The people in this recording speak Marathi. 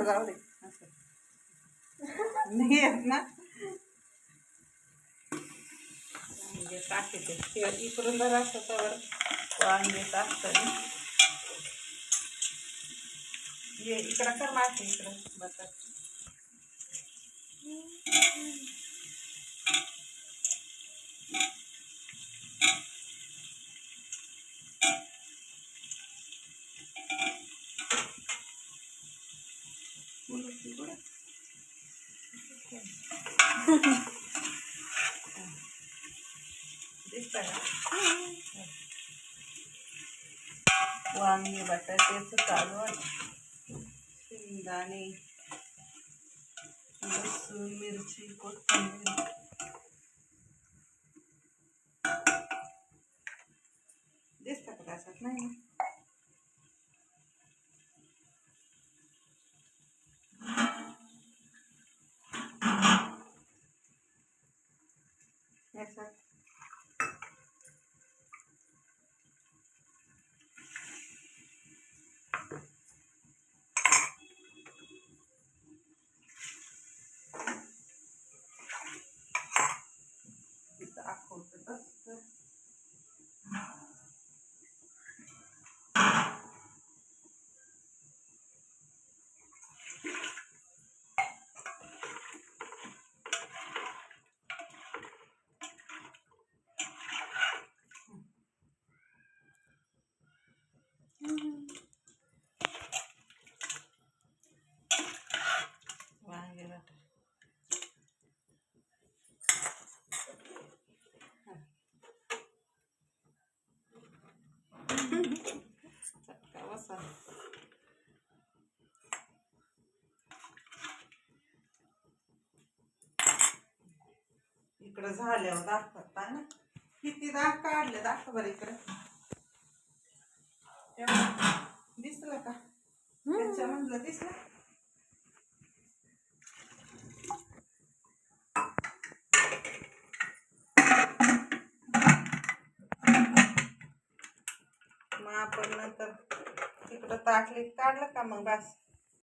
बरं जाऊ दे नाही येत ना वांगे टाकते इकडून जर असतं तर वांगे टाकतं ये इकडं कर मासे इकडं बटर दिसतं का वांगे बटाट्याचं चालू आहे शेंगदाणे लसूण मिरची कोथिंबीर दिसतं का त्याच्यात नाही याच्यात दाखवतं तसं वांगे बटाटे चटका बसा इकडं झाल्यावर दाखवता ना किती दाग काढले दाखव बरं इकडं दिसलं का त्याच्या म्हणलं दिसलं मग आपण नंतर तिकडं ताटलीत काढलं का मग बस